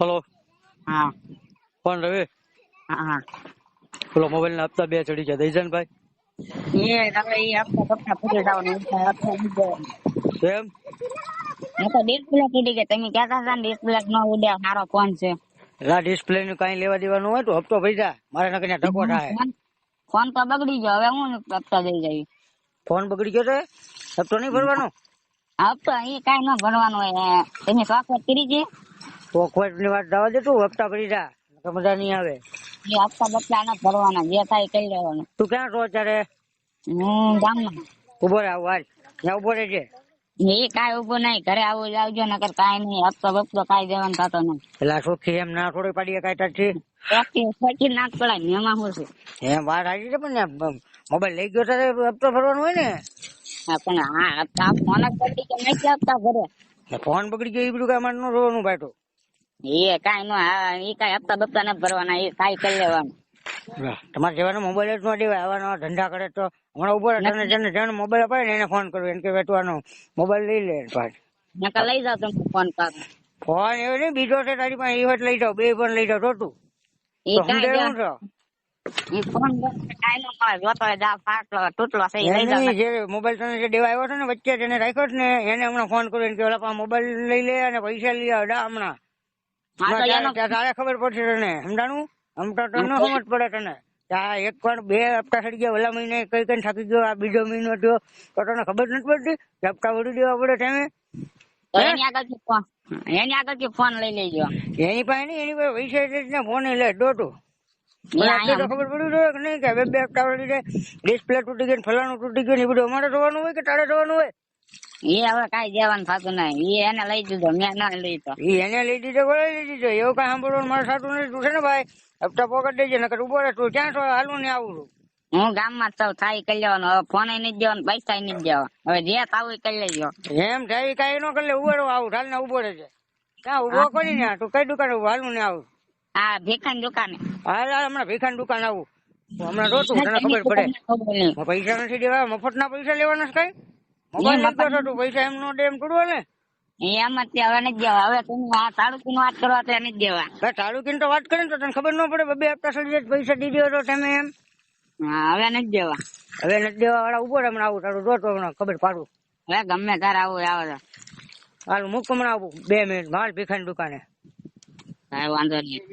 Hello, હા કોણ રવિ? હા પેલો મોબાઈલ ના હપ્તા 2 ચડી ગયા, દઈ જાય ને ભાઈ. એ હવે એ હપ્તા કપડા પૂરી જવાનું હપ્તા નહીં દેવાનું. કેમ? હું તો ડિસ્પ્લે તૂટી ગઈ. તમે કહેતા હતા ને ડિસ્પ્લે ન ઉડે, મારો ફોન છે. આ ડિસ્પ્લે નું કઈ લેવા દેવાનું હોય તો હપ્તો ભરી જા, મારે નકર ધક્કો થાય. ફોન તો બગડી ગયો, હવે હું હપ્તા દઈ જાય. ફોન બગડી ગયો તો હપ્તો નહીં ભરવાનો? હપ્તા એ કઈ ન ભરવાનું હોય. તમે શોખવટ કરી છે તો કોઈ ની વાત જવા દે, તું હપ્તા ભરી જા, નકર મજા નહીં આવે. એ હપ્તા બપ્તા ન ભરવાના, જે થાય એ કરી લેવાનું. તું ક્યાં છો અત્યારે? હું ગામમાં. ઉભો રહે, આવું હાલ, ત્યાં ઉભો રહેજે. એ કાંઈ ઉભો નહીં, ઘરે આવું આવજો, નકર કાંઈ નહીં. હપ્તો બપ્તો કાંઈ દેવાનું થતો નહીં. એટલે સોખી એમ ના થોડી પાડીએ કાંઈ તારથી. પછી નાક પડાય ને એમાં શું છે? એમ વાત આવી છે, પણ મોબાઈલ લઈ ગયો ત્યારે હપ્તો ભરવાનો હોય ને. હા, પણ હા હપ્તા ફોન જ બગડી કે નથી હપ્તા ભરે. ફોન બગડી ગયો એ બધું કાંઈ મારે ન રોવાનું ભાઈ. તો એ કાંઈ નો, હા એ કાંઈ હપ્તા બપ્તા નથી ભરવાના, એ કાંઈ કરી લેવાનું. તમારે જેવાનો મોબાઈલ જ ન દેવાય. આવા નવા ધંધા કરે તો હમણાં ઉભો રહે, તને જેને મોબાઈલ અપાય ને એને ફોન કરવો, એને કે તું આનો મોબાઈલ લઈ લે. નકર લઈ જાવ તમે ફોન પાછો. ફોન એવો નહીં, બીજો છે તારી પાસે, એ વાત લઈ જાવ, 2 ફોન લઈ જાવ. તું એ કાંઈ છો એ ફોન કાંઈ નો મળે, જોતો હોય જા ફાટલો તૂટલો છે એ લઈ જાવ. જે મોબાઈલ તને જે દેવા આવ્યો છે ને વચ્ચે, તેને રાખ્યો છે ને, એને હમણાં ફોન કર્યો, એને કે ઓલા પાસે મોબાઈલ લઈ લે અને પૈસા લઈ આવડા હમણાં. તારે ખબર પડશે તને, સમજાણું? હમણાં તને સમજ પડે તને. એક પણ 2 હપ્તા સડી ગયા, ઓલા મહિને કઈ કઈ થાકી ગયો, આ બીજો મહિનો થયો, તો તને ખબર નથી પડતી હપ્તા વળી દેવા પડે તમે. એની આગળથી ફોન લઈ લેજો. એની પાસે નહીં, એની પાસે પૈસા ને ફોન લે દોટું. તો ખબર પડી રહ્યો કે નહીં કે 2 હપ્તા વળી જાય, ડિસ્પ્લે તૂટી ગઈ, ફલાણું તૂટી ગયું, એ બધું અમારે જોવાનું હોય કે તારે જોવાનું હોય? એ હવે કાંઈ જવાનું થતું નહીં, એ એને લઈ દીધો, મેં ના લઈ તો. એને લઈ દીધો, બોલે લઈ દીધો, એવું કઈ સાંભળવાનું મારે સાચું નથી. તું છે ને ભાઈ હપ્તા પોકેટ દેજે, નકર ઉભો રહે. તું ક્યાં છો? હાલું ને આવું છું. હું ગામમાં જ થાય કરી લેવાનું. હવે ફોન નથી દેવાનું, પૈસા નથી દેવા. હવે જે થાવું કરી લેજો. એમ થાય કઈ ન કરી લે, ઉભો રહો, આવું હાલ ને ઉભો રહેજે. ક્યાં ઉભો કરી ને? તું કઈ દુકાન ઉભો? હાલું ને આવું. હા, ભીખાની દુકાને. હાલ હમણાં ભીખાની દુકાન આવું હમણાં રોતું, તને ખબર પડે. પૈસા નથી દેવા, મફત ના પૈસા લેવાના છે કઈ? મોબાઈલ લઈ ગયો તું, પૈસા એમ નો દે એમ થોડું ને. એમ જ હવે નથી દેવા. હવે તમે આ તાલુકી વાત કરવા તો નથી દેવા. તાલુકી તો વાત કરે તો તને ખબર ન પડે? 2 હપ્તા સડી પૈસા દીધી તો તમે એમ. હા, હવે નથી દેવા. હવે નથી દેવા વાળા ઉભો હમણાં આવું, તારું જોતો હમણાં ખબર પાડું. હવે ગમે તારે આવું આવે. હાલ મૂક હમણાં આવું 2 મિનિટ હાલ ભીખાની દુકાને. કાંઈ વાંધો નહીં.